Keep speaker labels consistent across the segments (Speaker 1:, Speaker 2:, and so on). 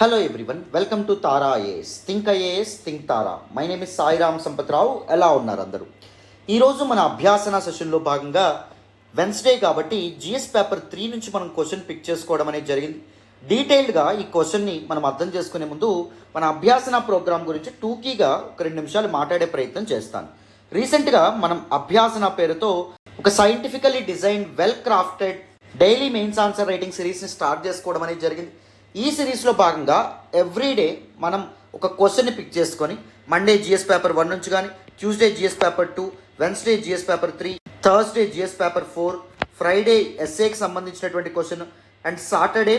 Speaker 1: Hello everyone, welcome to Tara IAS. Think IAS, think Tara. My name is Sairam Sampatrao. ఎలా ఉన్నారు అందరూ? ఈరోజు మన అభ్యాసన సెషన్లో భాగంగా వెన్స్డే కాబట్టి జిఎస్ పేపర్ 3 నుంచి మనం క్వశ్చన్ పిక్ చేసుకోవడం అనేది జరిగింది. డీటెయిల్డ్గా ఈ క్వశ్చన్ని మనం అర్థం చేసుకునే ముందు మన అభ్యాసన ప్రోగ్రామ్ గురించి టూకీగా ఒక 2 నిమిషాలు మాట్లాడే ప్రయత్నం చేస్తాను. రీసెంట్గా మనం అభ్యాసన పేరుతో ఒక scientifically design well crafted daily mains answer writing సిరీస్ని స్టార్ట్ చేసుకోవడం అనేది జరిగింది. ఈ సిరీస్లో భాగంగా ఎవ్రీడే మనం ఒక క్వశ్చన్ని పిక్ చేసుకొని మండే జిఎస్ పేపర్ 1 నుంచి కానీ, Tuesday GS paper 2, Wednesday GS paper 3, Thursday GS paper 4, Friday ఎస్ఏకి సంబంధించినటువంటి క్వశ్చన్ అండ్ సాటర్డే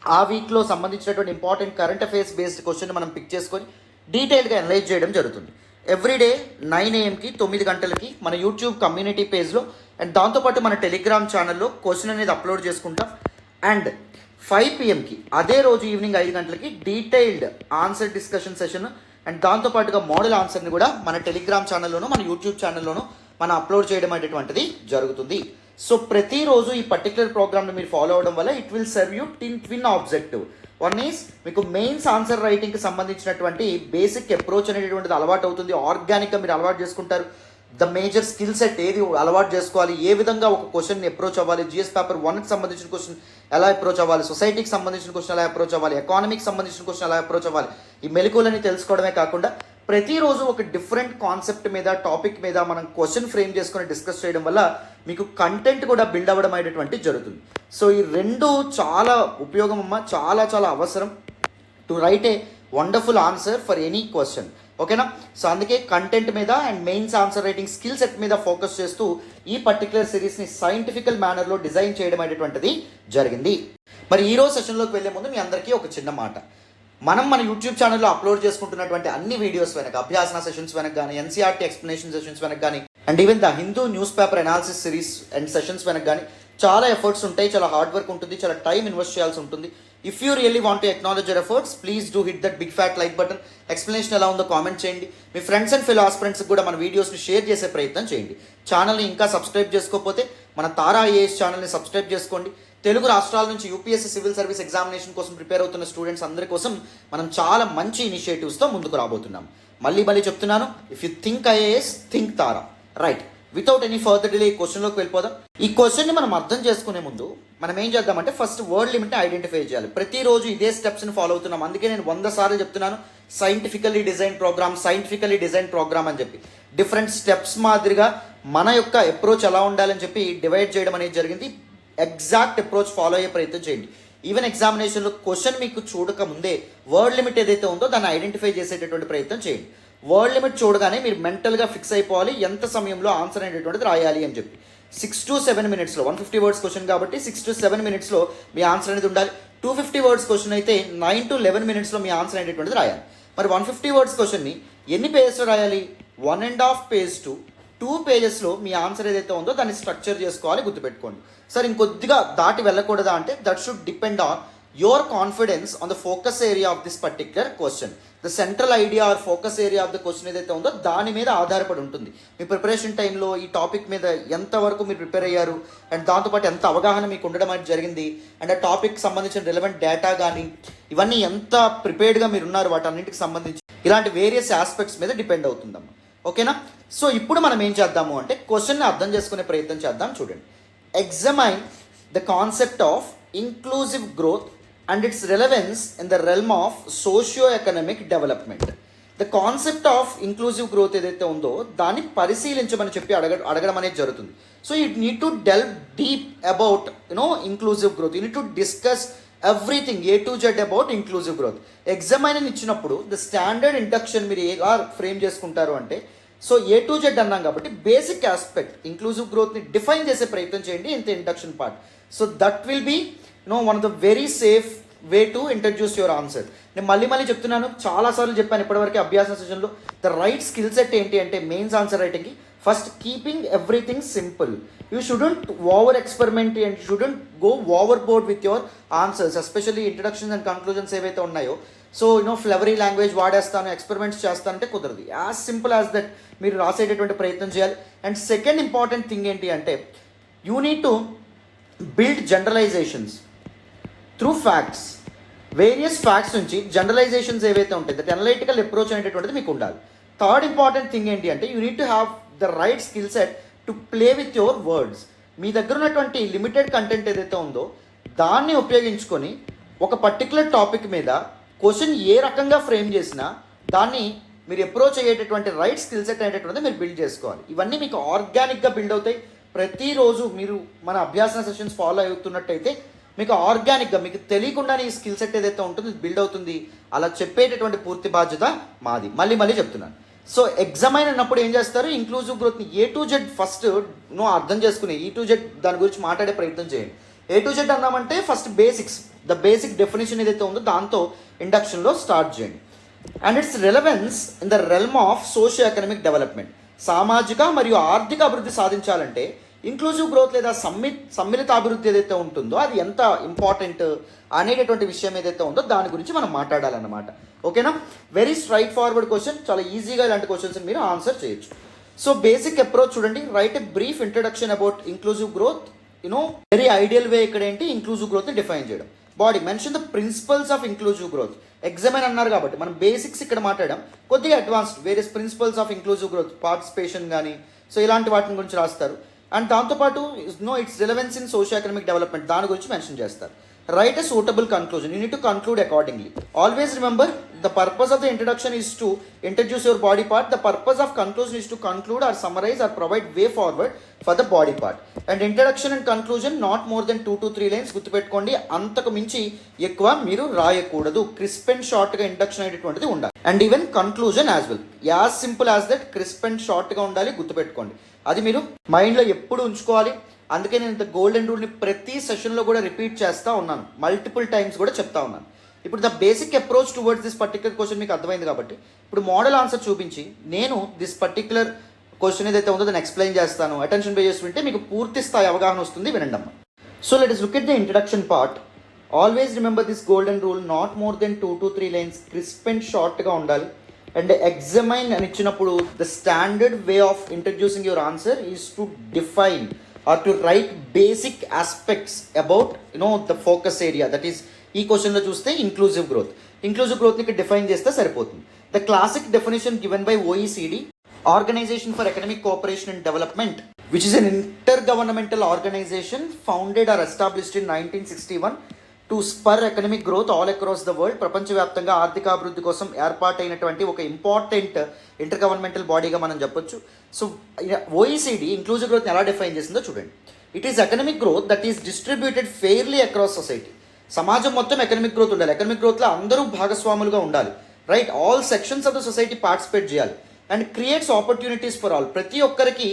Speaker 1: ఆ వీక్లో సంబంధించినటువంటి important current affairs based question మనం పిక్ చేసుకొని డీటెయిల్గా అనలైజ్ చేయడం జరుగుతుంది. ఎవ్రీడే 9 AM 9 గంటలకి మన యూట్యూబ్ కమ్యూనిటీ పేజ్లో అండ్ దాంతోపాటు మన టెలిగ్రామ్ ఛానల్లో క్వశ్చన్ అనేది అప్లోడ్ చేసుకుంటాం. అండ్ 5 PM అదే రోజు ఈవినింగ్ 5 గంటలకి detailed answer discussion session and దాంతోపాటుగా మోడల్ ఆన్సర్ని కూడా మన టెలిగ్రామ్ ఛానల్లోనూ మన యూట్యూబ్ ఛానల్లోనూ మనం అప్లోడ్ చేయడం అనేటువంటిది జరుగుతుంది. సో ప్రతిరోజు ఈ పర్టికులర్ ప్రోగ్రామ్ని మీరు ఫాలో అవడం వల్ల it will serve you twin objective. One is మీకు మెయిన్స్ ఆన్సర్ రైటింగ్కి సంబంధించినటువంటి బేసిక్ అప్రోచ్ అనేటువంటిది అలవాటు అవుతుంది. ఆర్గానిక్గా మీరు అలవాటు చేసుకుంటారు. ద మేజర్ స్కిల్ సెట్ ఏది అలవాటు చేసుకోవాలి, ఏ విధంగా ఒక క్వశ్చన్ని అప్రోచ్ అవ్వాలి, జిఎస్ పేపర్ 1కి సంబంధించిన క్వశ్చన్ ఎలా అప్రోచ్ అవ్వాలి, సొసైటీకి సంబంధించిన క్వశ్చన్ ఎలా అప్రోచ్ అవ్వాలి, ఎకానమీకి సంబంధించిన క్వశ్చన్ ఎలా అప్రోచ్ అవ్వాలి, ఈ మెలకువలని తెలుసుకోవడమే కాకుండా ప్రతిరోజు ఒక డిఫరెంట్ కాన్సెప్ట్ మీద టాపిక్ మీద మనం క్వశ్చన్ ఫ్రేమ్ చేసుకొని డిస్కస్ చేయడం వల్ల మీకు కంటెంట్ కూడా బిల్డ్ అవ్వడం అనేటువంటి జరుగుతుంది. సో ఈ రెండు చాలా ఉపయోగం అమ్మ, చాలా చాలా అవసరం to right a wonderful answer for any question. ఓకేనా? సో అందుకే కంటెంట్ మీద and mains answer writing skill set మీద ఫోకస్ చేస్తూ ఈ పర్టికులర్ సిరీస్ని సైంటిఫికల్ మేనర్లో డిజైన్ చేయడం అనేటువంటిది జరిగింది. మరి ఈరోజు సెషన్లోకి వెళ్ళే ముందు మీ అందరికీ ఒక చిన్న మాట. మనం మన యూట్యూబ్ ఛానల్లో అప్లోడ్ చేసుకుంటున్నటువంటి అన్ని వీడియోస్ వెనక, అభ్యాసన సెషన్స్ వెనక కానీ, ఎన్సీఆర్టీ ఎక్స్ప్లెనేషన్ సెషన్స్ వెనక కానీ and even the Hindu news paper analysis series and sessions వెనక కానీ చాలా ఎఫర్ట్స్ ఉంటాయి, చాలా హార్డ్ వర్క్ ఉంటుంది, చాలా టైం ఇన్వెస్ట్ చేయాల్సి ఉంటుంది. If you really want to acknowledge your efforts, please do hit that big fat like button. Explanation ఎలా ఉందో కామెంట్ చేయండి. మీ ఫ్రెండ్స్ అండ్ ఫెలో ఆస్పిరెంట్స్కి కూడా మన వీడియోస్ని షేర్ చేసే ప్రయత్నం చేయండి. ఛానల్ని ఇంకా సబ్స్క్రైబ్ చేసుకోకపోతే మన తారా ఐఏఎస్ ఛానల్ని సబ్స్క్రైబ్ చేసుకోండి. తెలుగు రాష్ట్రాల నుంచి యూపీఎస్సీ సివిల్ సర్వీస్ ఎగ్జామినేషన్ కోసం ప్రిపేర్ అవుతున్న స్టూడెంట్స్ అందరి కోసం మనం చాలా మంచి ఇనిషియేటివ్స్తో ముందుకు రాబోతున్నాం. మళ్ళీ చెప్తున్నాను, if you think IAS, think Tara. Right, without any further delay ఈ క్వశ్చన్లోకి వెళ్ళిపోదాం. ఈ క్వశ్చన్ని మనం అర్థం చేసుకునే ముందు మనం ఏం చేద్దామంటే ఫస్ట్ వర్డ్ లిమిట్ని ఐడెంటిఫై చేయాలి. ప్రతిరోజు ఇదే స్టెప్స్ని ఫాలో అవుతున్నాం. అందుకే నేను 100 సార్లు చెప్తున్నాను సైంటిఫికల్లీ డిజైన్ ప్రోగ్రామ్ అని చెప్పి. డిఫరెంట్ స్టెప్స్ మాదిరిగా మన యొక్క అప్రోచ్ ఎలా ఉండాలని చెప్పి డివైడ్ చేయడం అనేది జరిగింది. ఎగ్జాక్ట్ అప్రోచ్ ఫాలో అయ్యే ప్రయత్నం చేయండి. ఈవెన్ ఎగ్జామినేషన్లో క్వశ్చన్ మీకు చూడక ముందే వర్డ్ లిమిట్ ఏదైతే ఉందో దాన్ని ఐడెంటిఫై చేసేటటువంటి ప్రయత్నం చేయండి. వర్డ్ లిమిట్ చూడగానే మీరు మెంటల్గా ఫిక్స్ అయిపోవాలి ఎంత సమయంలో ఆన్సర్ అనేటువంటిది రాయాలి అని చెప్పి. 6 to 7 minutesలో 150 వర్డ్స్ క్వశ్చన్ కాబట్టి 6 to 7 minutesలో మీ ఆన్సర్ అనేది ఉండాలి. 250 వర్డ్స్ క్వశ్చన్ అయితే 9 to 11 minutesలో మీ ఆన్సర్ అనేటువంటిది రాయాలి. మరి 150 వర్డ్స్ క్వశ్చన్ని ఎన్ని పేజెస్లో రాయాలి? 1.5 పేజ్ టు 2 పేజెస్లో మీ ఆన్సర్ ఏదైతే ఉందో దాన్ని స్ట్రక్చర్ చేసుకోవాలి. గుర్తుపెట్టుకోండి. సరే, ఇంకొద్దిగా దాటి వెళ్ళకూడదా అంటే that should depend on your confidence on the focus area of this particular question. The central idea or focus area of the question ఏదైతే ఉందో దాని మీద ఆధారపడి ఉంటుంది. మీ ప్రిపరేషన్ టైంలో ఈ టాపిక్ మీద ఎంతవరకు మీరు ప్రిపేర్ అయ్యారు అండ్ దాంతోపాటు ఎంత అవగాహన మీకు ఉండడం అనేది జరిగింది అండ్ ఆ టాపిక్ సంబంధించిన రిలవెంట్ డేటా కానీ ఇవన్నీ ఎంత ప్రిపేర్డ్గా మీరు ఉన్నారు వాటన్నింటికి సంబంధించి ఇలాంటి వేరియస్ ఆస్పెక్ట్స్ మీద డిపెండ్ అవుతుందమ్మా. ఓకేనా? సో ఇప్పుడు మనం ఏం చేద్దాము అంటే క్వశ్చన్ని అర్థం చేసుకునే ప్రయత్నం చేద్దాం. చూడండి, ఎగ్జామైన్ the concept of inclusive growth and its relevance in the realm of socio-economic development. The concept of inclusive growth ఏదైతే ఉందో దాన్ని పరిశీలించమని చెప్పి అడగడం అనేది జరుగుతుంది. So you need to delve deep about inclusive growth. You need to discuss everything A to Z about inclusive growth. ఎగ్జామైన్ అని ఇచ్చినప్పుడు the standard induction మీరు ఎలా ఫ్రేమ్ చేసుకుంటారు అంటే, సో A to Z అన్నాం కాబట్టి బేసిక్ ఆస్పెక్ట్ ఇంక్లూజివ్ గ్రోత్ని define చేసే ప్రయత్నం చేయండి ఇంత induction part. So that will be one of the very safe way to introduce your answer. నేను మళ్ళీ చెప్తున్నాను, చాలాసార్లు చెప్పాను ఇప్పటివరకు అభ్యాస సెషన్లో. ద రైట్ స్కిల్ సెట్ ఏంటి అంటే మెయిన్స్ ఆన్సర్ రైటింగ్కి first keeping everything simple. You shouldn't over experiment and shouldn't go overboard with your answers, especially introductions and conclusions ఏవైతే ఉన్నాయో. సో ఫ్లవరీ లాంగ్వేజ్ వాడేస్తాను, ఎక్స్పెరిమెంట్స్ చేస్తానంటే కుదరదు. యాజ్ సింపుల్ యాజ్ దట్ మీరు రాసేటటువంటి ప్రయత్నం చేయాలి. అండ్ సెకండ్ ఇంపార్టెంట్ థింగ్ ఏంటి అంటే you need to build generalisations through facts. Various facts నుంచి జనరలైజేషన్స్ ఏవైతే ఉంటాయి దట్ అనలైటికల్ అప్రోచ్ అనేటటువంటిది మీకు ఉండాలి. థర్డ్ ఇంపార్టెంట్ థింగ్ ఏంటి అంటే you need to have the right skill set to play with your words. మీ దగ్గర ఉన్నటువంటి లిమిటెడ్ కంటెంట్ ఏదైతే ఉందో దాన్ని ఉపయోగించుకొని ఒక పర్టికులర్ టాపిక్ మీద క్వశ్చన్ ఏ రకంగా ఫ్రేమ్ చేసినా దాన్ని మీరు అప్రోచ్ అయ్యేటటువంటి రైట్ స్కిల్ సెట్ అనేటటువంటిది మీరు బిల్డ్ చేసుకోవాలి. ఇవన్నీ మీకు ఆర్గానిక్గా బిల్డ్ అవుతాయి. ప్రతిరోజు మీరు మన అభ్యాసన సెషన్స్ ఫాలో అవుతున్నట్టయితే మీకు ఆర్గానిక్గా మీకు తెలియకుండానే ఈ స్కిల్ సెట్ ఏదైతే ఉంటుందో బిల్డ్ అవుతుంది. అలా చెప్పేటటువంటి పూర్తి బాధ్యత మాది. మళ్ళీ చెప్తున్నాను. సో ఎగ్జామైన్ అన్నప్పుడు ఏం చేస్తారు, ఇంక్లూజివ్ గ్రోత్ని A to Z ఫస్ట్ అర్థం చేసుకుని E to Z దాని గురించి మాట్లాడే ప్రయత్నం చేయండి. A to Z అన్నామంటే first basics, the basic definition ఏదైతే ఉందో దాంతో ఇండక్షన్లో స్టార్ట్ చేయండి. And its relevance in the realm of socio economic development. సామాజిక మరియు ఆర్థిక అభివృద్ధి సాధించాలంటే ఇంక్లూజివ్ గ్రోత్ లేదా సమ్మిళిత అభివృద్ధి ఏదైతే ఉంటుందో అది ఎంత ఇంపార్టెంట్ అనేటటువంటి విషయం ఏదైతే ఉందో దాని గురించి మనం మాట్లాడాలన్నమాట. ఓకేనా? వెరీ స్ట్రైట్ ఫార్వర్డ్ క్వశ్చన్, చాలా ఈజీగా ఇలాంటి క్వశ్చన్స్ మీరు ఆన్సర్ చేయొచ్చు. సో బేసిక్ అప్రోచ్ చూడండి, write a brief introduction about inclusive growth. Very ideal way ఇక్కడ ఏంటి, ఇంక్లూజివ్ గ్రోత్ని డిఫైన్ చేయడం. Body mention the principles of inclusive growth. Examine అన్నారు కాబట్టి మనం బేసిక్స్ ఇక్కడ మాట్లాడడం, కొద్దిగా advanced various principles of inclusive growth, participation కానీ సో ఇలాంటి వాటి గురించి రాస్తారు. అండ్ దాంతోపాటు its relevance in socio economic development దాని గురించి మెన్షన్ చేస్తారు. Write a suitable conclusion, you need to conclude accordingly. Always remember the purpose of the introduction is to introduce your body part. The purpose of conclusion is to conclude or summarise or provide way forward for the body part. And introduction and conclusion not more than 2 to 3 lines. గుర్తుపెట్టుకోండి, అంతకు మించి ఎక్కువ మీరు రాయకూడదు. Crisp and షార్ట్గా introduction అనేటువంటిది ఉండాలి. And even conclusion as well, as simple as that, crisp and షార్ట్గా ఉండాలి. గుర్తుపెట్టుకోండి, అది మీరు మైండ్లో ఎప్పుడు ఉంచుకోవాలి. అందుకే నేను ఇంత గోల్డెన్ రూల్ని ప్రతి సెషన్లో కూడా రిపీట్ చేస్తూ ఉన్నాను, మల్టిపుల్ టైమ్స్ కూడా చెప్తా ఉన్నాను. ఇప్పుడు the basic approach towards this particular question మీకు అర్థమైంది కాబట్టి ఇప్పుడు మోడల్ ఆన్సర్ చూపించి నేను దిస్ పర్టికులర్ క్వశ్చన్ ఏదైతే ఉందో దాన్ని ఎక్స్ప్లెయిన్ చేస్తాను. అటెన్షన్ పే చేసి వింటే మీకు పూర్తి స్థాయి అవగాహన వస్తుంది. వినండి అమ్మ. So let us look at the introduction part. Always remember this golden rule, not more than 2 to 3 lines, crisp and షార్ట్గా ఉండాలి. అండ్ ఎగ్జామైన్ అని ఇచ్చినప్పుడు the standard way of introducing your answer is to define or to write basic aspects about the focus area, that is ఈ క్వశ్చన్లో చూస్తే inclusive గ్రోత్ని ఇక్కడ define చేస్తే సరిపోతుంది. The classic definition given by OECD, organisation for economic cooperation and development, which is an intergovernmental organisation founded or established in 1961 to spur economic growth all across the world. ప్రపంచవ్యాప్తంగా ఆర్థికాభివృద్ధి కోసం ఏర్పాటైనటువంటి ఒక important inter governmental బాడీగా మనం చెప్పొచ్చు. So OECD inclusive గ్రోత్ని ఎలా define చేసిందో చూడండి. It is economic growth that is distributed fairly across society. సమాజం మొత్తం ఎకనామిక్ గ్రోత్ ఉండాలి. ఎకనామిక్ గ్రోత్లో అందరూ భాగస్వాములుగా ఉండాలి. Right, all sections of the society participate చేయాలి. And creates opportunities for all. ప్రతి ఒక్కరికి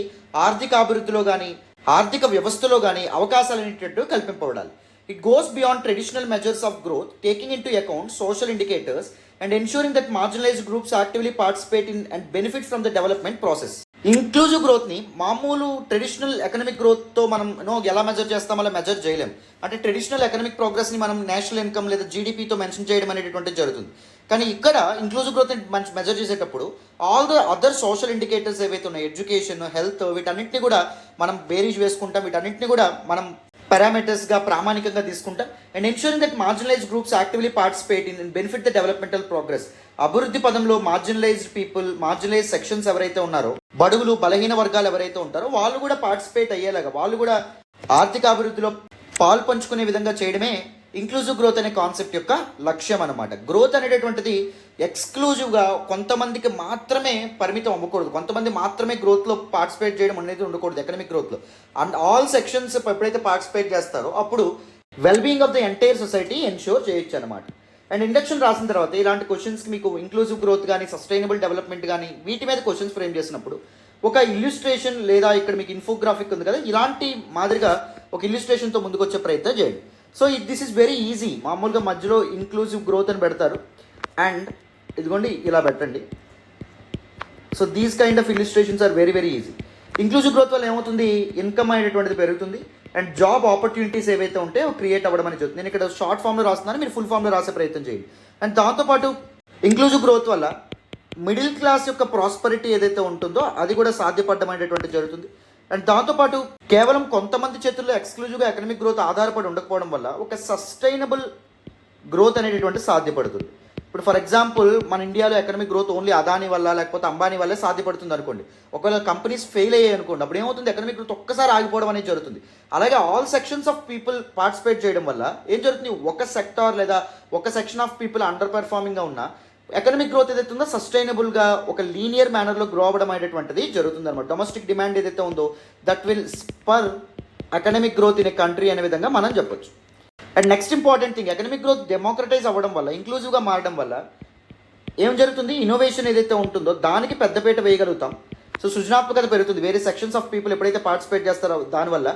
Speaker 1: ఆర్థిక అభివృద్ధిలో కానీ ఆర్థిక వ్యవస్థలో కానీ అవకాశాలు అనేటట్టు కల్పింపబడాలి. It goes beyond traditional measures of growth, taking into account social indicators and ensuring that marginalized groups actively participate in and benefit from the development process. Inclusive గ్రోత్ని మామూలు ట్రెడిషనల్ ఎకనామిక్ గ్రోత్తో మనం ఎలా మెజర్ చేస్తామో అలా మెజర్ చేయలేం. అంటే traditional economic ప్రోగ్రెస్ని మనం national income లేదా జీడిపితో మెన్షన్ చేయడం అనేటువంటిది జరుగుతుంది. కానీ ఇక్కడ ఇంక్లూజివ్ గ్రోత్ని మెజర్ చేసేటప్పుడు all the other social indicators ఏవైతే ఉన్నాయో, ఎడ్యుకేషన్, హెల్త్, వీటన్నింటినీ కూడా మనం బేరీజ్ వేసుకుంటాం. వీటన్నింటినీ కూడా మనం పారామీటర్స్గా ప్రామాణికంగా తీసుకుంటాం. And ensuring that marginalised groups actively participate in benefit the developmental progress. అభివృద్ధి పదంలో మార్జినలైజ్డ్ పీపుల్, మార్జినలైజ్డ్ సెక్షన్స్ ఎవరైతే ఉన్నారో, బడుగులు, బలహీన వర్గాలు ఎవరైతే ఉంటారో వాళ్ళు కూడా పార్టిసిపేట్ అయ్యేలాగా, వాళ్ళు కూడా ఆర్థిక అభివృద్ధిలో పాలు పంచుకునే విధంగా చేయడమే ఇంక్లూజివ్ గ్రోత్ అనే కాన్సెప్ట్ యొక్క లక్ష్యం అనమాట. గ్రోత్ అనేటటువంటిది ఎక్స్క్లూజివ్గా కొంతమందికి మాత్రమే పరిమితం అవ్వకూడదు. కొంతమంది మాత్రమే గ్రోత్లో పార్టిసిపేట్ చేయడం అనేది ఉండకూడదు ఎకనామిక్ గ్రోత్లో. అండ్ ఆల్ సెక్షన్స్ ఎప్పుడైతే పార్టిసిపేట్ చేస్తారో అప్పుడు wellbeing of the entire society ensure చేయొచ్చు అనమాట. అండ్ ఇండక్షన్ రాసిన తర్వాత ఇలాంటి క్వశ్చన్స్కి మీకు ఇంక్లూజివ్ గ్రోత్ కానీ సస్టైనబుల్ డెవలప్మెంట్ కానీ వీటి మీద క్వశ్చన్స్ ఫ్రేమ్ చేసినప్పుడు ఒక ఇల్లుస్ట్రేషన్ లేదా ఇక్కడ మీకు ఇన్ఫోగ్రాఫిక్ ఉంది కదా, ఇలాంటి మాదిరిగా ఒక ఇల్లుస్ట్రేషన్తో ముందుకు వచ్చే ప్రయత్నం చేయండి. So this is very easy. మామూలుగా మధ్యలో ఇంక్లూజివ్ గ్రోత్ అని పెడతారు అండ్ ఇదిగోండి ఇలా పెట్టండి. So these kind of illustrations are very very easy. Inclusive growth వల్ల ఏమవుతుంది, ఇన్కమ్ అనేటువంటిది పెరుగుతుంది అండ్ జాబ్ ఆపర్చునిటీస్ ఏవైతే ఉంటాయో క్రియేట్ అవ్వడం అనేది జరుగుతుంది. నేను ఇక్కడ షార్ట్ ఫామ్లో రాస్తున్నాను, మీరు ఫుల్ ఫామ్లో రాసే ప్రయత్నం చేయండి. అండ్ దాంతోపాటు ఇంక్లూజివ్ గ్రోత్ వల్ల మిడిల్ క్లాస్ యొక్క ప్రాస్పరిటీ ఏదైతే ఉంటుందో అది కూడా సాధ్యపడడం అనేటువంటిది జరుగుతుంది. అండ్ దాంతోపాటు కేవలం కొంతమంది చేతుల్లో ఎక్స్క్లూజివ్గా ఎకనామిక్ గ్రోత్ ఆధారపడి ఉండకపోవడం వల్ల ఒక సస్టైనబుల్ గ్రోత్ అనేటటువంటి సాధ్యపడుతుంది. ఇప్పుడు ఫర్ ఎగ్జాంపుల్ మన ఇండియాలో ఎకనామిక్ గ్రోత్ ఓన్లీ అదాని వల్ల లేకపోతే అంబానీ వల్లే సాధ్యపడుతుంది అనుకోండి. ఒకవేళ కంపెనీస్ ఫెయిల్ అయ్యాయి అనుకోండి, అప్పుడు ఏమవుతుంది, ఎకనామిక్ గ్రోత్ ఒక్కసారి ఆగిపోవడం అనేది జరుగుతుంది. అలాగే all sections of people participate చేయడం వల్ల ఏం జరుగుతుంది, ఒక సెక్టార్ లేదా ఒక సెక్షన్ ఆఫ్ పీపుల్ అండర్ పెర్ఫార్మింగ్గా ఉన్న ఎకనామిక్ గ్రోత్ ఏదైతే ఉందో సస్టైనబుల్గా ఒక లీనియర్ మేనర్లో గ్రో అవ్వడం అనేటువంటిది జరుగుతుంది అనమాట. డొమెస్టిక్ డిమాండ్ ఏదైతే ఉందో that will spur economic growth in a country అనే విధంగా మనం చెప్పొచ్చు. And next important thing, economic growth democratise అవ్వడం వల్ల, ఇంక్లూజివ్గా మారడం వల్ల ఏం జరుగుతుంది, ఇన్నోవేషన్ ఏదైతే ఉంటుందో దానికి పెద్దపీట వేయగలుగుతాం. సో సృజనాత్మకత పెరుగుతుంది. వేరే సెక్షన్స్ ఆఫ్ పీపుల్ ఎప్పుడైతే పార్టిసిపేట్ చేస్తారో దానివల్ల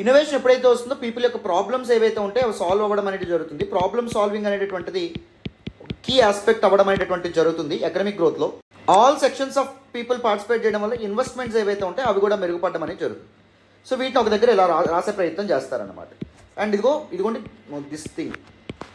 Speaker 1: ఇన్నోవేషన్ ఎప్పుడైతే వస్తుందో పీపుల్ యొక్క ప్రాబ్లమ్స్ ఏవైతే ఉంటాయో అవి సాల్వ్ అవ్వడం అనేది జరుగుతుంది. ప్రాబ్లమ్ సాల్వింగ్ అనేటటువంటిది కీ ఆస్పెక్ట్ అవ్వడం అనేటటువంటిది జరుగుతుంది ఎకనామిక్ గ్రోత్లో. All sections of people participate చేయడం వల్ల ఇన్వెస్ట్మెంట్స్ ఏవైతే ఉంటాయో అవి కూడా మెరుగుపడడం అనేది జరుగుతుంది. సో వీటిని ఒక దగ్గర ఇలా రాసే ప్రయత్నం చేస్తారనమాట. అండ్ ఇదిగోండి దిస్ థింగ్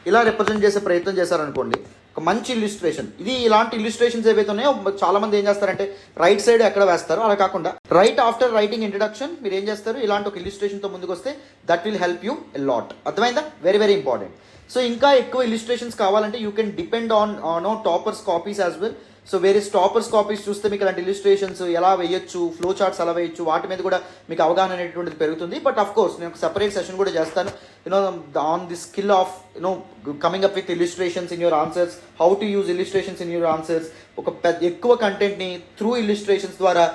Speaker 1: ఇలా రిప్రజెంట్ చేసే ప్రయత్నం చేశారనుకోండి, ఒక మంచి ఇల్లుస్ట్రేషన్. ఇలాంటి ఇల్లుస్ట్రేషన్స్ ఏవైతే ఉన్నాయో చాలా మంది ఏం చేస్తారంటే రైట్ సైడ్ ఎక్కడ వేస్తారు, అలా కాకుండా రైట్ ఆఫ్టర్ రైటింగ్ ఇంట్రడక్షన్ మీరు ఏం చేస్తారు, ఇలాంటి ఒక ఇల్లుస్ట్రేషన్తో ముందుకు వస్తే that will help you a lot. అర్థమైందా? Very very important. సో ఇంకా ఎక్కువ ఇల్లుస్ట్రేషన్స్ కావాలంటే you can depend on toppers copies as well. So వేరే టాపర్స్ కాపీస్ చూస్తే మీకు ఇలాంటి ఇల్లుస్ట్రేషన్స్ ఎలా వేయొచ్చు, ఫ్లో చార్ట్స్ ఎలా వేయొచ్చు, వాటి మీద కూడా మీకు అవగాహన అనేటువంటిది పెరుగుతుంది. బట్ ఆఫ్ కోర్స్ నేను ఒక సెపరేట్ సెషన్ కూడా చేస్తాను on the skill of coming up with illustrations in your answers, how to use illustrations in your answers. ఒక ఎక్కువ కంటెంట్ని త్రూ ఇల్లుస్ట్రేషన్స్ ద్వారా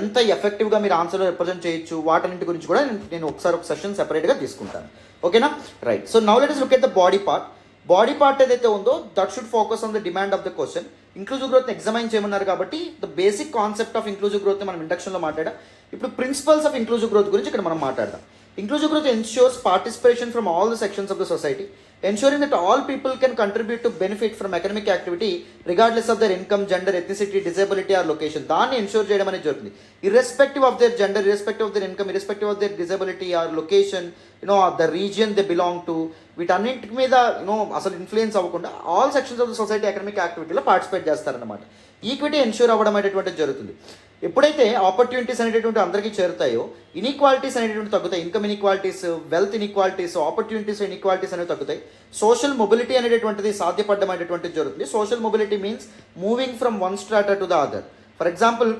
Speaker 1: ఎంత ఎఫెక్టివ్గా మీరు ఆన్సర్లో రిప్రజెంట్ చేయొచ్చు, వాటన్నింటి గురించి కూడా నేను ఒకసారి ఒక సెషన్ సెపరేట్గా తీసుకుంటాను. ఓకేనా? Right. So now let us look at the body part. Body part ఏదైతే ఉందో that should focus on the demand of the question. Inclusive గ్రోత్ని ఎగ్జామైన్ చేయమన్నారు కాబట్టి the basic concept of inclusive గ్రోత్ని మనం ఇండక్షన్లో మాట్లాడాం. ఇప్పుడు ప్రిన్సిపల్స్ ఆఫ్ ఇంక్లూజివ్ గ్రోత్ గురించి ఇక్కడ మనం మాట్లాడదాం. Inclusive growth ensures participation from all the sections of the society, ensuring that all people can contribute to benefit from economic activity regardless of their income, gender, ethnicity, disability or location. దాన్ని ensure చేయడం అనేది జరుగుతుంది. Irrespective of their gender, irrespective of their income, irrespective of their disability or location, the region they belong to, వీటన్నింటి మీద అసలు influence అవ్వకుండా all sections of the society economic యాక్టివిటీలో participate చేస్తారన్నమాట. ఈక్విటీ ఎన్షూర్ అవ్వడం అనేటువంటిది జరుగుతుంది. ఎప్పుడైతే ఆపర్చునిటీస్ అనేటటువంటి అందరికీ చేరుతాయో ఇన్ఈక్వాలిటీస్ అనేటువంటి తగ్గుతాయి. Income inequalities, wealth inequalities, opportunities inequalities అనేవి తగ్గుతాయి. సోషల్ మొబిలిటీ అనేటటువంటిది సాధ్యపడడం అనేటువంటిది జరుగుతుంది. Social mobility means moving from one strata to the other. For example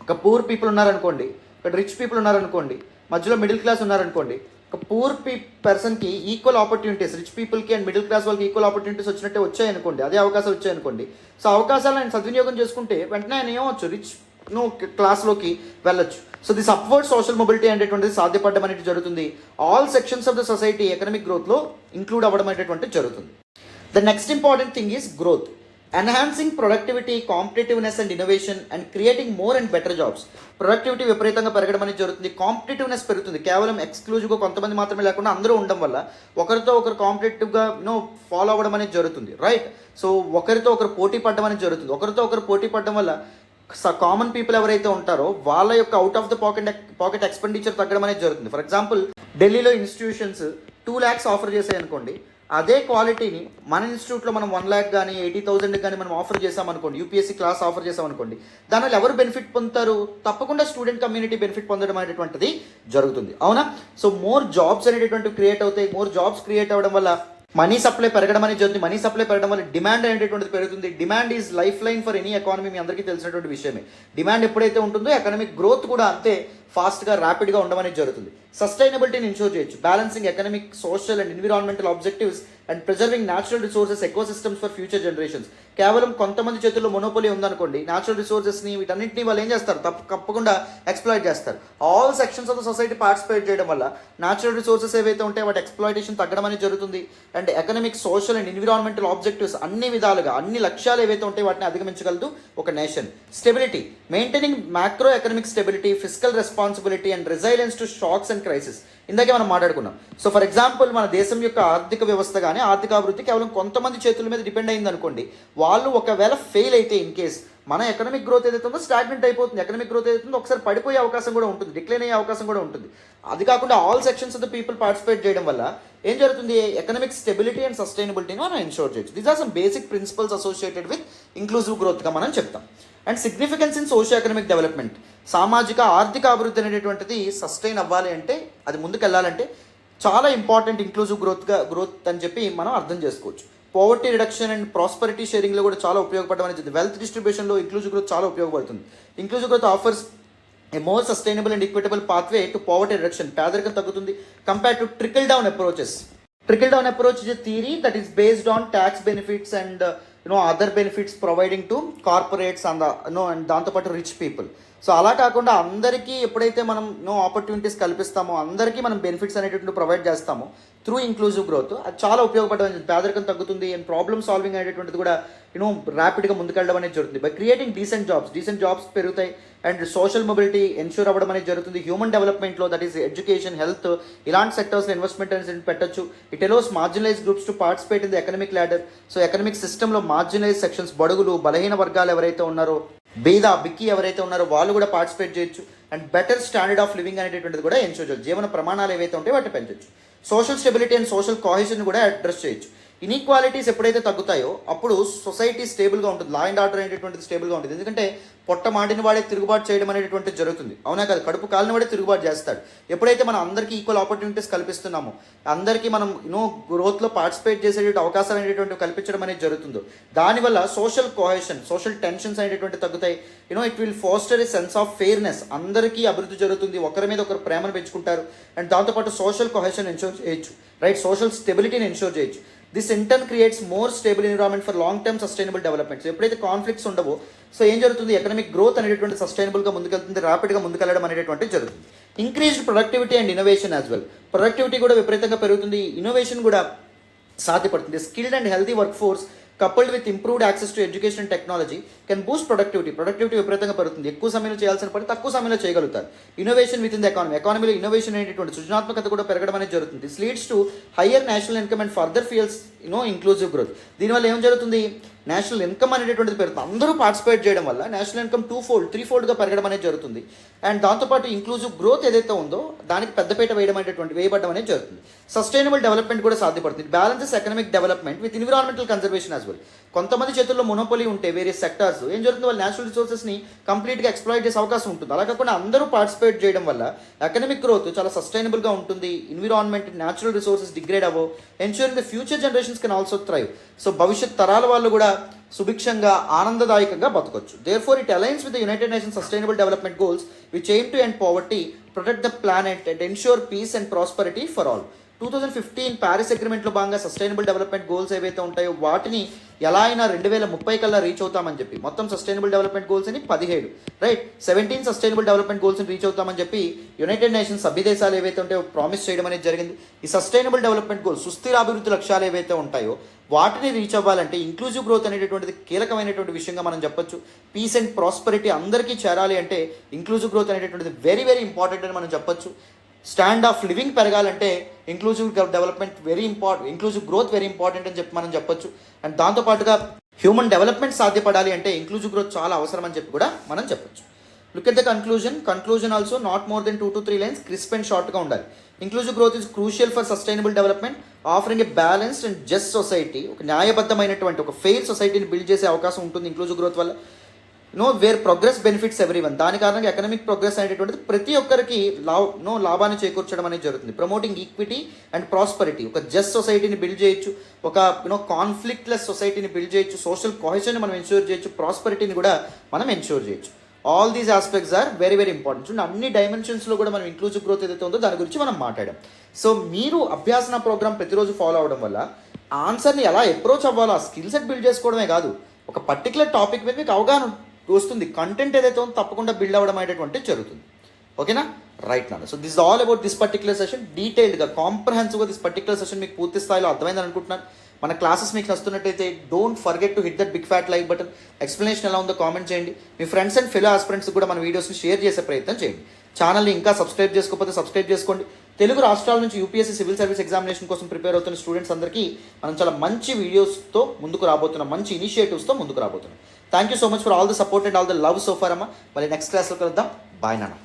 Speaker 1: ఒక పూర్ పీపుల్ ఉన్నారనుకోండి, ఇక్కడ రిచ్ పీపుల్ ఉన్నారనుకోండి, మధ్యలో మిడిల్ క్లాస్ ఉన్నారనుకోండి. ఒక పూర్ పర్సన్కి ఈక్వల్ ఆపర్చునిటీస్, రిచ్ పీపుల్కి అండ్ మిడిల్ క్లాస్ వాళ్ళకి ఈక్వల్ ఆపర్చునిటీస్ వచ్చినట్టే వచ్చాయనుకోండి, అదే అవకాశాలు వచ్చాయనుకోండి. సో అవకాశాలు ఆయన సద్వినియోగం చేసుకుంటే వెంటనే ఆయన ఏమవచ్చు, రిచ్ క్లాస్లోకి వెళ్ళొచ్చు. So this upward social mobility అనేటువంటిది సాధ్యపడడం అనేది జరుగుతుంది. All sections of the society economic గ్రోత్లో ఇంక్లూడ్ అవ్వడం అనేటువంటిది జరుగుతుంది. The next important thing is growth. Enhancing productivity, competitiveness and innovation and creating more and better jobs. Productivity విపరీతంగా పెరగడం అనేది జరుగుతుంది. కాంపిటేటివ్నెస్ పెరుగుతుంది. కేవలం ఎక్స్క్లూజివ్గా కొంతమంది మాత్రమే లేకుండా అందరూ ఉండడం వల్ల ఒకరితో ఒకరు కాంపిటేటివ్గా ఫాలో అవ్వడం అనేది జరుగుతుంది. రైట్. సో ఒకరితో ఒకరు పోటీ పడడం అనేది జరుగుతుంది. ఒకరితో ఒకరు పోటీ పడడం వల్ల కామన్ పీపుల్ ఎవరైతే ఉంటారో వాళ్ళ యొక్క out of the pocket expenditure తగ్గడం అనేది జరుగుతుంది. ఫర్ ఎగ్జాంపుల్ ఢిల్లీలో ఇన్స్టిట్యూషన్స్ 2 lakhs ఆఫర్ చేసాయి అనుకోండి, అదే క్వాలిటీని మన ఇన్స్టిట్యూట్లో మనం 1 lakh కానీ 80,000 కానీ మనం ఆఫర్ చేసామనుకోండి, యూపీఎస్సీ క్లాస్ ఆఫర్ చేసామనుకోండి, దానివల్ల ఎవరు బెనిఫిట్ పొందుతారు? తప్పకుండా స్టూడెంట్ కమ్యూనిటీ బెనిఫిట్ పొందడం అనేటువంటిది జరుగుతుంది. అవునా? సో మోర్ జాబ్స్ అనేటటువంటివి క్రియేట్ అవుతాయి. మోర్ జాబ్స్ క్రియేట్ అవ్వడం వల్ల మనీ సప్లై పెరగడం అనేది జరుగుతుంది. మనీ సప్లై పెరగడం వల్ల డిమాండ్ అనేటటువంటిది పెరుగుతుంది. Demand is lifeline for any economy. మీ అందరికీ తెలిసినటువంటి విషయమే. డిమాండ్ ఎప్పుడైతే ఉంటుందో ఎకనామిక్ గ్రోత్ కూడా అంతే ఫాస్ట్గా ర్యాపిడ్గా ఉండడం అనేది జరుగుతుంది. సస్టైనబిలిటీని ఇన్షూర్ చేయొచ్చు. Balancing economic, social and environmental objectives and preserving natural resources, ecosystems for future generations. కేవలం కొంతమంది చేతుల్లో మొనోపోలీ ఉందనుకోండి, న్యాచురల్ రిసోర్సెస్ని వీటన్నింటినీ వాళ్ళు ఏం చేస్తారు? తప్పకుండా ఎక్స్ప్లాయిట్ చేస్తారు. All sections of the society participate చేయడం వల్ల న్యాచురల్ రిసోర్సెస్ ఏవైతే ఉంటాయో వాటి ఎక్స్ప్లాయిటేషన్ తగ్గడం అనేది జరుగుతుంది. And economic, social and environmental objectives అన్ని విధాలుగా అన్ని లక్ష్యాలు ఏవైతే ఉంటాయో వాటిని అధిగమించగలదు ఒక nation. Stability, maintaining macro economic stability, physical responsibility and resilience to shocks and crisis. ఇందాకే మనం మాట్లాడుకున్నాం. సో ఫర్ ఎగ్జాంపుల్ మన దేశం యొక్క ఆర్థిక వ్యవస్థ కానీ ఆర్థిక అభివృద్ధి కేవలం కొంతమంది చేతుల మీద డిపెండ్ అయింది అనుకోండి, వాళ్ళు ఒకవేళ ఫెయిల్ అయితే ఇన్ కేస్ మన ఎకనామిక్ గ్రోత్ ఏదైతే ఉందో స్టాగ్నెంట్ అయిపోతుంది. ఎకనామిక్ గ్రోత్ ఏదైతే ఉందో ఒకసారి పడిపోయే అవకాశం కూడా ఉంటుంది, డిక్లైన్ అయ్యే అవకాశం కూడా ఉంటుంది. అది కాకుండా all sections of the people participate చేయడం వల్ల ఏం జరుగుతుంది? ఎకనామిక్ స్టెబిలిటీ అండ్ సస్టైనబిలిటీని మనం ఎన్షూర్ చేయొచ్చు. These are some basic principles associated with inclusive గ్రోత్గా మనం చెప్తాం. And significance in socio economic development. సామాజిక ఆర్థిక అభివృద్ధి అనేటటువంటిది సస్టైన్ అవ్వాలి అంటే, అది ముందుకు వెళ్ళాలంటే చాలా ఇంపార్టెంట్ ఇంక్లూజివ్ గ్రోత్ అని చెప్పి మనం అర్థం చేసుకోవచ్చు. పోవర్టీ రిడక్షన్ అండ్ ప్రాస్పరిటీ షేరింగ్లో కూడా చాలా ఉపయోగపడడం అనేది వెల్త్ డిస్ట్రిబ్యూషన్లో ఇంక్లూజివ్ గ్రోత్ చాలా ఉపయోగపడుతుంది. Inclusive growth offers A more sustainable and equitable pathway to poverty reduction, పేదరికం తగ్గుతుంది. Compare to trickle down approaches. Trickle down approach is a theory that is based on tax benefits and other benefits providing to corporates and and దాంతో పాటు rich people. So అలా కాకుండా అందరికీ ఎప్పుడైతే మనం opportunities కల్పిస్తామో, అందరికీ మనం బెనిఫిట్స్ అనేటువంటి ప్రొవైడ్ చేస్తామో త్రూ ఇంక్లూజివ్ గ్రోత్, అది చాలా ఉపయోగపడడం. పేదరికం తగ్గుతుంది అండ్ ప్రాబ్లమ్ సాల్వింగ్ అనేటువంటిది కూడా ర్యాపిడ్గా ముందుకెళ్ళడం అనేది జరుగుతుంది. బై క్రియేటింగ్ డీసెంట్ జాబ్స్ పెరుగుతాయి అండ్ సోషల్ మొబిలిటీ ఎన్ష్యూర్ అవ్వడం అనేది జరుగుతుంది. హ్యూమన్ డెవలప్మెంట్లో, దట్ ఈస్ ఎడ్యుకేషన్, హెల్త్, ఇలాంటి సెక్టర్స్లో ఇన్వెస్ట్మెంట్ అనేది పెట్టచ్చు. It ఎలోస్ marginalise groups to participate in the economic ladder. So economic సిస్టంలో మార్జినలైజ్ సెక్షన్స్, బడుగులు, బలహీన వర్గాలు ఎవరైతే ఉన్నారో, బిక్కి ఎవరైతే ఉన్నారో వాళ్ళు కూడా పార్టిసిపేట్ చేయొచ్చు. And better standard of living అనేటువంటిది కూడా ఎన్షూర్ చేయొచ్చు. జీవన ప్రమాణాలు ఏవైతే ఉంటాయో వాటిని పెంచవచ్చు. Social stability and social cohesion కూడా అడ్రస్ చేయొచ్చు. ఇన్ఈక్వాలిటీస్ ఎప్పుడైతే తగ్గుతాయో అప్పుడు సొసైటీ స్టేబుల్గా ఉంటుంది, లా అండ్ ఆర్డర్ అనేటువంటిది స్టేబుల్గా ఉంటుంది. ఎందుకంటే పొట్ట మాటిన వాడే తిరుగుబాటు చేయడం అనేటువంటిది జరుగుతుంది, అవునా కదా? కడుపు కాలిన వాడే తిరుగుబాటు చేస్తాడు. ఎప్పుడైతే మనం అందరికీ ఈక్వల్ ఆపర్చునిటీస్ కల్పిస్తున్నామో, అందరికీ మనం గ్రోత్లో పార్టిసిపేట్ చేసేటువంటి అవకాశాలు అనేటువంటివి కల్పించడం అనేది జరుగుతుందో, దానివల్ల సోషల్ కోహెషన్, సోషల్ టెన్షన్స్ అనేటువంటి తగ్గుతాయి. It will foster a sense of fairness. అందరికీ అభివృద్ధి జరుగుతుంది, ఒకరి మీద ఒకరు ప్రేమను పెంచుకుంటారు. అండ్ దాంతోపాటు సోషల్ కోహెషన్ ఎన్షూర్ చేయొచ్చు, రైట్? సోషల్ స్టెబిలిటీని ఎన్షూర్ చేయొచ్చు. This in turn creates more stable environment for long term sustainable development. So ఎప్పుడైతే కాన్ఫ్లిక్ట్స్ ఉండవో, సో ఏం జరుగుతుంది? ఎకనామిక్ గ్రోత్ అనేటువంటి సస్టైనబుల్గా ముందుకెళ్తుంది, ర్యాపిడ్గా ముందుకెళ్ళడం అనేటువంటి జరుగుతుంది. Increased productivity and innovation as well. Productivity కూడా విపరీతంగా పెరుగుతుంది, ఇన్నోవేషన్ కూడా సాధ్యపడుతుంది. Skilled and healthy work force coupled with improved access to education and technology can boost productivity విపరీతంగా పెరుగుతుంది. ఎక్కువ సమయంలో చేయాల్సిన పని తక్కువ సమయంలో చేయగలుగుతారు. ఇన్నోవేషన్ విత్ ఇన్ ద ఎకానమీలో ఇన్నోవేషన్ అనేటువంటి సృజనాత్మకత కూడా పెరగడం అనేది జరుగుతుంది. This leads to higher national income and further ఫియల్స్ inclusive growth. దీనివల్ల ఏం జరుగుతుంది? నేషనల్ ఇన్కమ్ అనేటువంటిది పెరుగుతుంది. అందరూ పార్టిసిపేట్ చేయడం వల్ల నేషనల్ ఇన్కమ్ 2-3 పెరగడం అనేది జరుగుతుంది. అండ్ దాంతోపాటు ఇంక్లూజివ్ గ్రోత్ ఏదైతే ఉందో దానికి పెద్దపీట వేయబడడం అనేది జరుగుతుంది. సస్టైనబుల్ డెవలప్మెంట్ కూడా సాధ్యపడుతుంది. Balances economic development with environmental conservation as well. కొంతమంది చేతుల్లో మొనోపొలీ ఉంటే వేరియస్ సెక్టార్స్ ఏం జరుగుతుంది? వాళ్ళు నేషనల్ రిసోర్సెస్ని కంప్లీట్గా ఎక్స్ప్లాయిట్ చేసే అవకాశం ఉంటుంది. అలా కాకుండా అందరూ పార్టిసిపేట్ చేయడం వల్ల ఎకనామిక్ గ్రోత్ చాలా సస్టైనబుల్గా ఉంటుంది. ఎన్విరాన్మెంట్, న్యాచురల్ రిసోర్సెస్ డిగ్రేడ్ అవ్వవు, ensuring the future generations can also thrive. So భవిష్యత్ తరాల వాళ్ళు కూడా సుభిక్షంగా, ఆనందదాయకంగా బతకొచ్చు. Therefore it aligns with the United Nations Sustainable Development Goals which aim to end poverty, protect the planet and ensure peace and prosperity for all. 2015 Paris అగ్రిమెంట్లో భాగంగా sustainable Development goals ఏవైతే ఉంటాయో వాటిని ఎలా అయినా 2030 కల్లా రీచ్ అవుతామని చెప్పి, మొత్తం సస్టైనబుల్ డెవలప్మెంట్ గోల్స్ అని 17, రైట్, 17 సస్టైనబుల్ డెవలప్మెంట్ గోల్స్ని రీచ్ అవుతామని చెప్పి యునైటెడ్ నేషన్స్ సభ్య దేశాలు ఏవైతే ఉంటాయో ప్రామిస్ చేయడం అనేది జరిగింది. ఈ సస్టైనబుల్ డెవలప్మెంట్ గోల్స్, సుస్థిర అభివృద్ధి లక్ష్యాలు ఏవైతే ఉంటాయో వాటిని రీచ్ అవ్వాలంటే ఇంక్లూజివ్ గ్రోత్ అనేటటువంటిది కీలకమైనటువంటి విషయంగా మనం చెప్పొచ్చు. పీస్ అండ్ ప్రాస్పరిటీ అందరికీ చేరాలి అంటే ఇంక్లూజివ్ గ్రోత్ అనేటటువంటిది వెరీ వెరీ ఇంపార్టెంట్ అని మనం చెప్పొచ్చు. స్టాండ్ ఆఫ్ లివింగ్ పెరగాలంటే inclusive development very important, inclusive growth very important అని చెప్పి మనం చెప్పొచ్చు. అండ్ దాంతోపాటుగా హ్యూమన్ డెవలప్మెంట్ సాధ్యపడాలి అంటే ఇంక్లూజివ్ గ్రోత్ చాలా అవసరం అని చెప్పి కూడా మనం చెప్పొచ్చు. Look at the conclusion also not more than 2 to 3 lines, crisp and షార్ట్గా ఉండాలి. Inclusive growth is crucial for sustainable development, offering a balanced and just society. ఒక న్యాయబద్ధమైనటువంటి ఒక ఫెయిర్ సొసైటీని బిల్డ్ చేసే అవకాశం ఉంటుంది ఇంక్లూజివ్ గ్రోత్ వల్ల. Where progress benefits everyone. దాని కారణంగా ఎకనామిక్ ప్రోగ్రెస్ అనేటువంటిది ప్రతి ఒక్కరికి లాభాన్ని చేకూర్చడం అనేది జరుగుతుంది. ప్రమోటింగ్ ఈక్విటీ అండ్ ప్రాస్పరిటీ, ఒక జస్ట్ సొసైటీని బిల్డ్ చేయొచ్చు, ఒక కాన్ఫ్లిక్ట్లెస్ సొసైటీని బిల్డ్ చేయొచ్చు, సోషల్ కోహెషన్ని మనం ఎన్ష్యూర్ చేయొచ్చు, ప్రాస్పరిటీని కూడా మనం ఎన్ష్యూర్ చేయొచ్చు. All these aspects are very very important. చూడండి, అన్ని డైమెన్షన్స్లో కూడా మనం ఇంక్లూజివ్ గ్రోత్ ఏదైతే ఉందో దాని గురించి మనం మాట్లాడాం. సో మీరు అభ్యాసన ప్రోగ్రామ్ ప్రతిరోజు ఫాలో అవడం వల్ల ఆన్సర్ని ఎలా అప్రోచ్ అవ్వాలో, ఆ స్కిల్ సెట్ బిల్డ్ చేసుకోవడమే కాదు, ఒక పర్టికులర్ టాపిక్ మీద మీకు అవగాహన వస్తుంది. కంటెంట్ ఏదైతే ఉందో తప్పకుండా బిల్డ్ అవ్వడం అనేటువంటి జరుగుతుంది. ఓకేనా? రైట్ నాన్న. So this all about this particular session. డీటెయిల్డ్గా, కాంప్రహెన్సివ్గా దిస్ పర్టికులర్ సెషన్ మీకు పూర్తి స్థాయిలో అర్థమైందని అనుకుంటున్నాను. మన క్లాసెస్ మీకు నచ్చుతున్నట్టయితే don't forget to hit that big fat like button. Explanation ఎలా ఉందో కామెంట్ చేయండి. మీ ఫ్రెండ్స్ అండ్ ఫెలో ఆస్పిరెంట్స్ కూడా మన వీడియోస్ని షేర్ చేసే ప్రయత్నం చేయండి. ఛానల్ని ఇంకా సబ్స్క్రైబ్ చేసుకోకపోతే సబ్స్క్రైబ్ చేసుకోండి. తెలుగు రాష్ట్రాల నుంచి యూపీఎస్సీ సివిల్ సర్వీస్ ఎగ్జామినేషన్ కోసం ప్రిపేర్ అవుతున్న స్టూడెంట్స్ అందరికీ మనం చాలా మంచి వీడియోస్తో ముందుకు రాబోతున్నాం, మంచి ఇనిషియేటివ్స్తో ముందుకు రాబోతున్నాం. Thank you so much for all the support and all the love so far అమ్మ. మళ్ళీ నెక్స్ట్ క్లాస్లో కలుద్దాం. బాయ్ నాన్న.